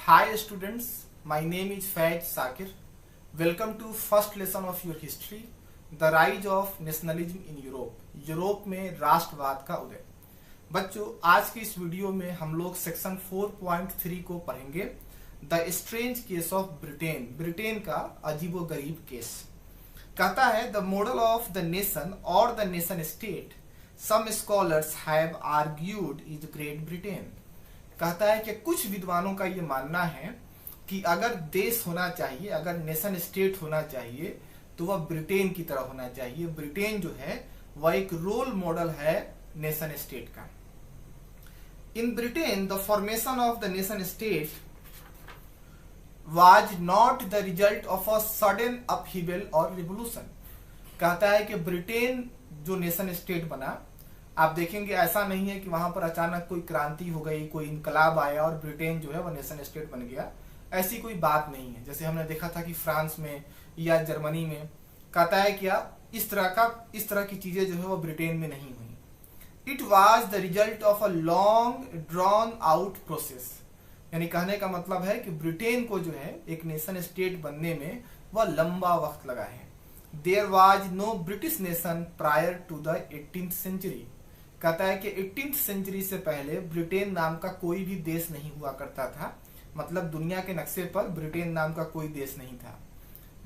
Hi students, my name is Faiz Sakir. Welcome to first lesson of your history, the rise of nationalism in Europe. Europe में राष्ट्रवाद का उदय। बच्चों, आज की इस वीडियो में हम लोग सेक्शन 4.3 को पढ़ेंगे, the strange case of Britain. Britain का अजीबोगरीब केस। कहता है the model of the nation और the nation state some scholars have argued is Great Britain. कहता है कि कुछ विद्वानों का ये मानना है कि अगर देश होना चाहिए, अगर नेशन स्टेट होना चाहिए तो वह ब्रिटेन की तरह होना चाहिए। ब्रिटेन जो है वह एक रोल मॉडल है नेशन स्टेट का। In Britain the formation of the nation state was not the result of a sudden upheaval और रिवोल्यूशन। कहता है कि ब्रिटेन जो नेशन स्टेट बना, आप देखेंगे ऐसा नहीं है कि वहां पर अचानक कोई क्रांति हो गई, कोई इनकलाब आया और ब्रिटेन जो है वह नेशन स्टेट बन गया। ऐसी कोई बात नहीं है, जैसे हमने देखा था कि फ्रांस में या जर्मनी में। कहता है क्या इस तरह की चीजें जो है वो ब्रिटेन में नहीं हुई। It was the result of a long drawn out process. यानी कहने का मतलब है कि ब्रिटेन को जो है एक नेशन स्टेट बनने में वह लंबा वक्त लगा है। There was no British nation prior to the 18th century. कहता है कि 18th सेंचुरी से पहले ब्रिटेन नाम का कोई भी देश नहीं हुआ करता था। मतलब दुनिया के नक्शे पर ब्रिटेन नाम का कोई देश नहीं था।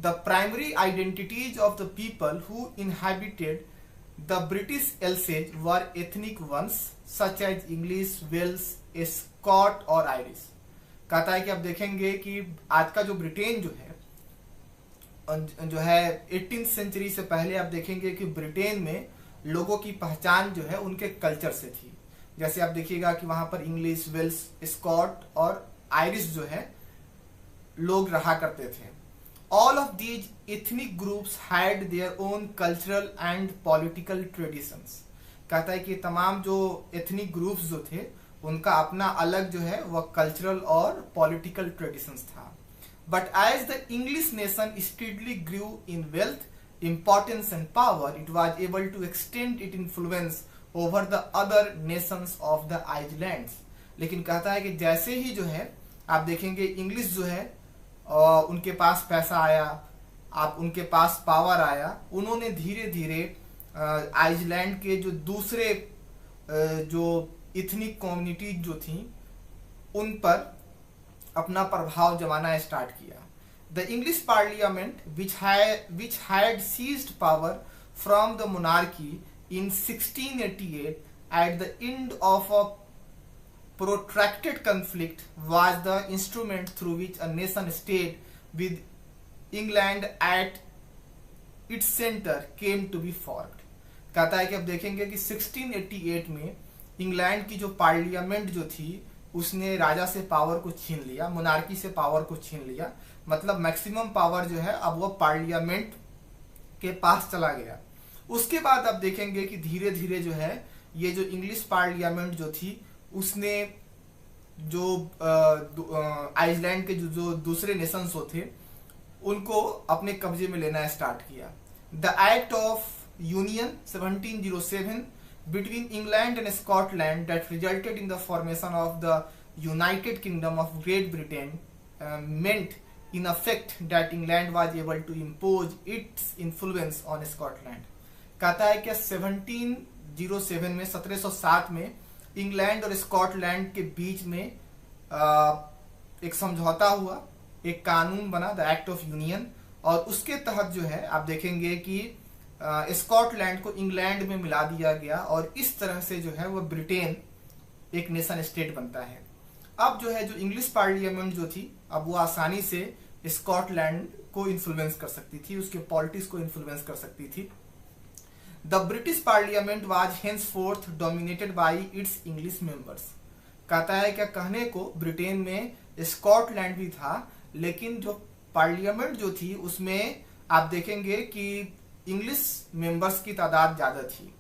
The primary identities of the people who inhabited the British isles were ethnic ones such as English, Welsh, Scot और आयरिश। कहता है कि आप देखेंगे कि आज का जो ब्रिटेन जो है 18th सेंचुरी से पहले आप देखेंगे कि ब्रिटेन में लोगों की पहचान जो है उनके कल्चर से थी। जैसे आप देखिएगा कि वहां पर इंग्लिश, वेल्स, स्कॉट और आयरिश जो है लोग रहा करते थे। All of these ethnic groups had their own cultural and political traditions. कहता है कि तमाम जो एथनिक ग्रुप्स जो थे उनका अपना अलग जो है वह कल्चरल और पॉलिटिकल ट्रेडिशंस था। But as the English nation steadily grew in wealth, importance and power, it was able to extend its influence over the other nations of the islands. लेकिन कहता है कि जैसे ही जो है आप देखेंगे इंग्लिश जो है उनके पास पैसा आया, आप उनके पास पावर आया, उन्होंने धीरे धीरे आइसलैंड के जो दूसरे जो इथनिक कम्युनिटी जो थी उन पर अपना प्रभाव जमाना स्टार्ट किया। The English Parliament, which had seized power from the monarchy in 1688 at the end of a protracted conflict, was the instrument through which a nation state with England at its center came to be formed. कहता है कि अब देखेंगे कि 1688 में England की जो parliament जो थी उसने राजा से पावर को छीन लिया, मोनार्की से पावर को छीन लिया। मतलब मैक्सिमम पावर जो है अब वो पार्लियामेंट के पास चला गया। उसके बाद आप देखेंगे कि धीरे धीरे जो है ये जो इंग्लिश पार्लियामेंट जो थी उसने जो आइसलैंड के जो दूसरे नेशंस थे उनको अपने कब्जे में लेना स्टार्ट किया। The act of union 1707 between England and Scotland that resulted in the formation of the United Kingdom of Great Britain meant in effect that England was able to impose its influence on Scotland. कहता है कि 1707 में 1707 में England और Scotland के बीच में एक समझौता हुआ, एक कानून बना द एक्ट ऑफ यूनियन, और उसके तहत जो है आप देखेंगे कि स्कॉटलैंड को इंग्लैंड में मिला दिया गया और इस तरह से जो है वह ब्रिटेन एक नेशन स्टेट बनता है। अब जो है जो इंग्लिश पार्लियामेंट जो थी अब वो आसानी से स्कॉटलैंड को इन्फ्लुएंस कर सकती थी, उसके पॉलिटिक्स को इन्फ्लुएंस कर सकती थी। The British parliament was henceforth dominated by its English members. कहता है क्या कहने को ब्रिटेन में स्कॉटलैंड भी था, लेकिन जो पार्लियामेंट जो थी उसमें आप देखेंगे कि इंग्लिश मेंबर्स की तादाद ज्यादा थी।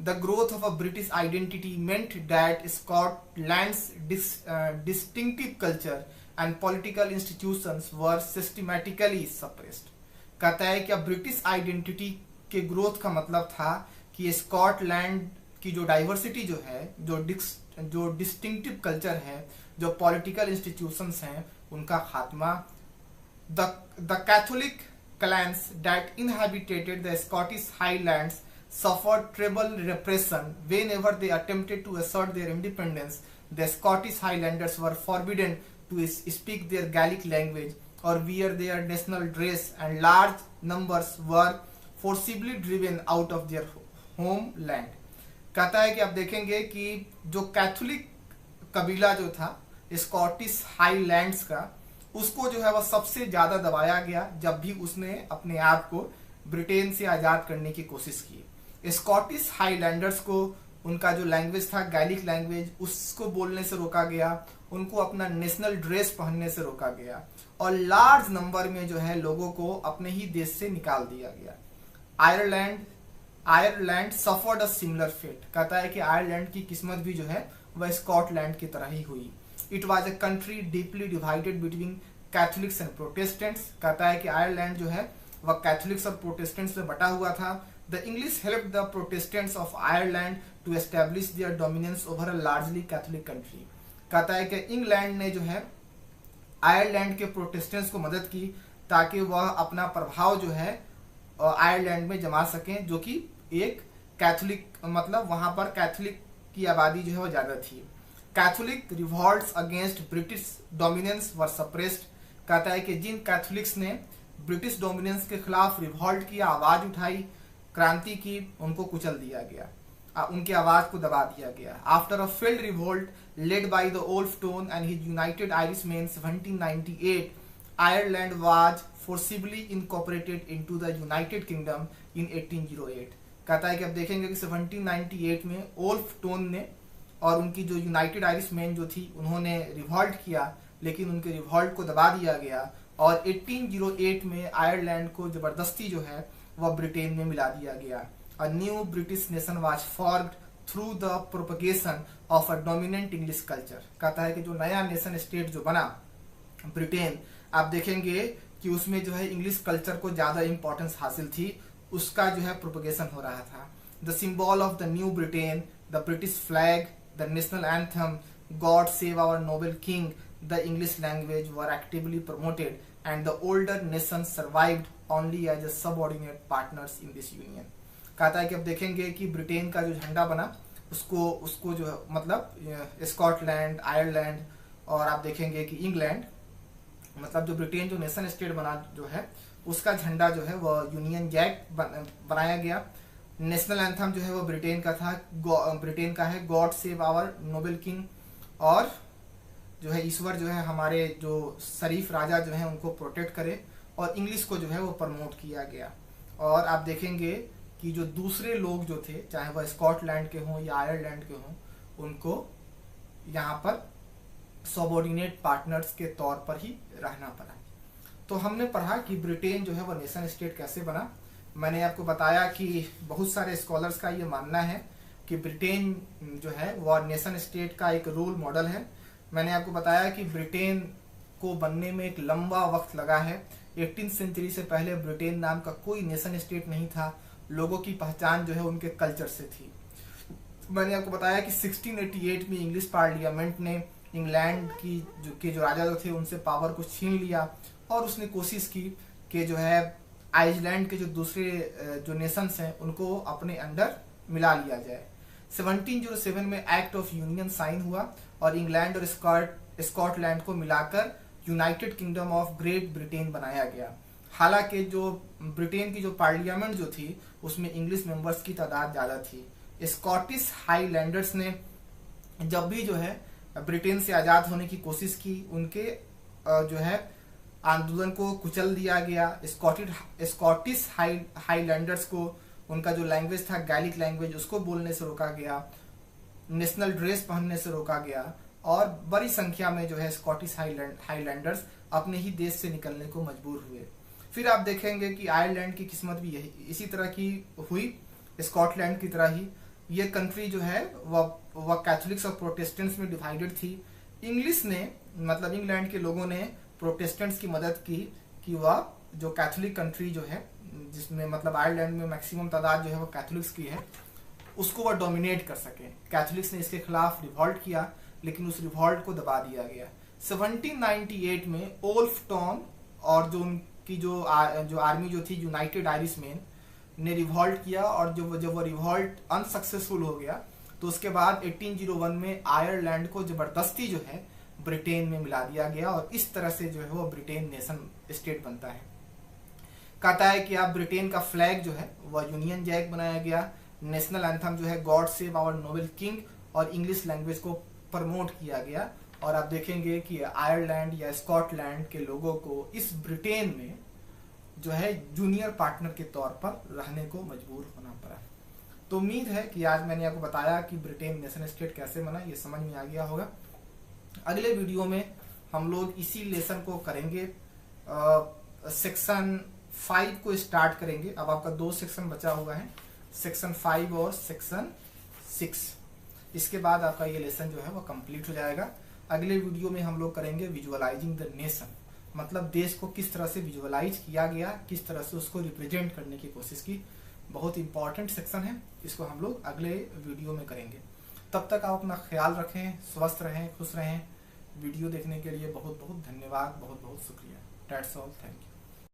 The growth of a British identity meant that Scotland's distinctive culture and political institutions were systematically suppressed. कहता है कि ब्रिटिश आइडेंटिटी के ग्रोथ का मतलब था कि स्कॉटलैंड की जो डाइवर्सिटी जो है, जो डिस्टिंक्टिव कल्चर है, जो पॉलिटिकल इंस्टीट्यूशंस हैं, उनका खात्मा। The Catholic clans that inhabited the Scottish Highlands suffered treble repression whenever they attempted to assert their independence. The Scottish Highlanders were forbidden to speak their Gaelic language or wear their national dress, and large numbers were forcibly driven out of their homeland. कहता है कि आप देखेंगे कि जो Catholic कबीला जो था स्कॉटिश हाईलैंड्स का, उसको जो है वह सबसे ज्यादा दबाया गया जब भी उसने अपने आप को ब्रिटेन से आजाद करने की कोशिश की। स्कॉटिश हाईलैंडर्स को उनका जो लैंग्वेज था गैलिक लैंग्वेज, उसको बोलने से रोका गया, उनको अपना नेशनल ड्रेस पहनने से रोका गया, और लार्ज नंबर में जो है लोगों को अपने ही देश से निकाल दिया गया। Ireland suffered a similar fate. कहता है कि आयरलैंड की किस्मत भी जो है वह स्कॉटलैंड की तरह ही हुई। It was a country deeply divided between Catholics and Protestants. कहता है कि आयरलैंड जो है वह कैथोलिक्स और प्रोटेस्टेंट्स में बटा हुआ था। The English helped the Protestants of Ireland to establish their dominance over a largely Catholic country. कहता है कि इंग्लैंड ने जो है आयरलैंड के प्रोटेस्टेंट्स को मदद की ताकि वह अपना प्रभाव जो है आयरलैंड में जमा सकें, जो कि एक कैथोलिक, मतलब वहां पर कैथोलिक की आबादी जो है वह ज्यादा थी। Catholic revolts against British dominance were suppressed. कहता है कि जिन कैथोलिक्स ने ब्रिटिश डोमिनेंस के खिलाफ रिवॉल्ट किया, आवाज उठाई, क्रांति की, उनको कुचल दिया गया, उनकी आवाज को दबा दिया गया। After a failed revolt led by the Wolfe Tone and his United Irishmen 1798, Ireland was forcibly incorporated into the United Kingdom in 1808। कहता है कि अब देखेंगे कि 1798 में वोल्फटोन ने और उनकी जो यूनाइटेड आयरिशमैन जो थी उन्होंने रिवॉल्ट किया, लेकिन उनके रिवॉल्ट को दबा दिया गया और 1808 में आयरलैंड को जबरदस्ती जो है वह ब्रिटेन में मिला दिया गया। A new British nation was formed through the propagation of a dominant English culture. कहता है कि जो नया नेशन स्टेट जो बना ब्रिटेन, आप देखेंगे कि उसमें जो है इंग्लिश कल्चर को ज्यादा इंपॉर्टेंस हासिल थी, उसका जो है प्रोपगेशन हो रहा था। The symbol of the new Britain, the British flag, the national anthem, God Save Our Noble King, the English language were actively promoted, and the older nations survived only as a subordinate partners in this union. कहता है कि अब देखेंगे कि Britain का जो झंडा बना उसको जो मतलब स्कॉटलैंड, आयरलैंड और आप देखेंगे कि इंग्लैंड, मतलब जो ब्रिटेन जो नेशन स्टेट बना जो है उसका झंडा जो है वह यूनियन जैक बनाया गया। नेशनल एंथम जो है वो ब्रिटेन का था, ब्रिटेन का है God save our noble king, और जो है ईश्वर जो है हमारे जो शरीफ राजा जो है उनको प्रोटेक्ट करे, और इंग्लिश को जो है वो प्रमोट किया गया। और आप देखेंगे कि जो दूसरे लोग जो थे, चाहे वह स्कॉटलैंड के हों या आयरलैंड के हों, उनको यहाँ पर सबऑर्डिनेट पार्टनर्स के तौर पर ही रहना पड़ा। तो हमने पढ़ा कि ब्रिटेन जो है वो नेशन स्टेट कैसे बना। मैंने आपको बताया कि बहुत सारे स्कॉलर्स का ये मानना है कि ब्रिटेन जो है वह नेशन स्टेट का एक रोल मॉडल है। मैंने आपको बताया कि ब्रिटेन को बनने में एक लंबा वक्त लगा है। 18th सेंचुरी से पहले ब्रिटेन नाम का कोई नेशन स्टेट नहीं था। लोगों की पहचान जो है उनके कल्चर से थी। मैंने आपको बताया कि 1688 में इंग्लिश पार्लियामेंट ने इंग्लैंड की जो राजा थे उनसे पावर को छीन लिया, और उसने कोशिश की कि जो है आइसलैंड के जो दूसरे जो नेशंस हैं उनको अपने अंडर मिला लिया जाए। 1707 में एक्ट ऑफ यूनियन साइन हुआ और इंग्लैंड और स्कॉटलैंड को मिलाकर United kingdom of great Britain बनाया गया। हालांकि जो ब्रिटेन की जो पार्लियामेंट जो थी उसमें इंग्लिश मेंबर्स की तादाद ज्यादा थी। स्कॉटिश हाईलैंडर्स ने जब भी जो है ब्रिटेन से आजाद होने की कोशिश की, उनके जो है आंदोलन को कुचल दिया गया। स्कॉटिश हाईलैंडर्स को उनका जो लैंग्वेज था गैलिक लैंग्वेज, उसको बोलने से रोका गया, नेशनल ड्रेस पहनने से रोका गया, और बड़ी संख्या में जो है स्कॉटिश हाईलैंडर्स अपने ही देश से निकलने को मजबूर हुए। फिर आप देखेंगे कि आयरलैंड की किस्मत भी इसी तरह की हुई, स्कॉटलैंड की तरह ही। ये कंट्री जो है वह कैथोलिक्स और प्रोटेस्टेंट्स में डिवाइडेड थी। इंग्लिश ने, मतलब इंग्लैंड के लोगों ने प्रोटेस्टेंट्स की मदद की कि वह जो कैथोलिक कंट्री जो है, जिसमें मतलब आयरलैंड में मैक्सिमम तादाद जो है वो कैथोलिक्स की है, उसको वह डोमिनेट कर सके। कैथोलिक्स ने इसके खिलाफ रिवॉल्ट किया, लेकिन उस रिवॉल्ट को दबा दिया गया। 1798 में ओल्फ टॉन और जो उनकी जो आर्मी जो थी यूनाइटेड आयरिशमैन ने रिवॉल्ट किया, और जब वो रिवॉल्ट अनसक्सेसफुल हो गया तो उसके बाद 1801 में आयरलैंड को जबरदस्ती जो है ब्रिटेन में मिला दिया गया, और इस तरह से जो है वो ब्रिटेन नेशन स्टेट बनता है। कहता है कि आप ब्रिटेन का फ्लैग जो है वह यूनियन जैक बनाया गया, नेशनल एंथम जो है God save our noble king, और इंग्लिश लैंग्वेज को प्रमोट किया गया। और आप देखेंगे कि आयरलैंड या स्कॉटलैंड के लोगों को इस ब्रिटेन में जो है जूनियर पार्टनर के तौर पर रहने को मजबूर होना पड़ा। तो उम्मीद है कि आज मैंने आपको बताया कि ब्रिटेन नेशन स्टेट कैसे बना, ये समझ में आ गया होगा। अगले वीडियो में हम लोग इसी लेसन को करेंगे, सेक्शन 5 को स्टार्ट करेंगे। अब आपका 2 सेक्शन बचा हुआ है, सेक्शन 5 और सेक्शन 6। इसके बाद आपका ये लेसन जो है वो कंप्लीट हो जाएगा। अगले वीडियो में हम लोग करेंगे विजुअलाइजिंग द नेशन, मतलब देश को किस तरह से विजुअलाइज किया गया, किस तरह से उसको रिप्रेजेंट करने की कोशिश की। बहुत इंपॉर्टेंट सेक्शन है, इसको हम लोग अगले वीडियो में करेंगे। तब तक आप अपना ख्याल रखें, स्वस्थ रहें, खुश रहें। वीडियो देखने के लिए बहुत बहुत धन्यवाद, बहुत बहुत शुक्रिया। That's all, thank you.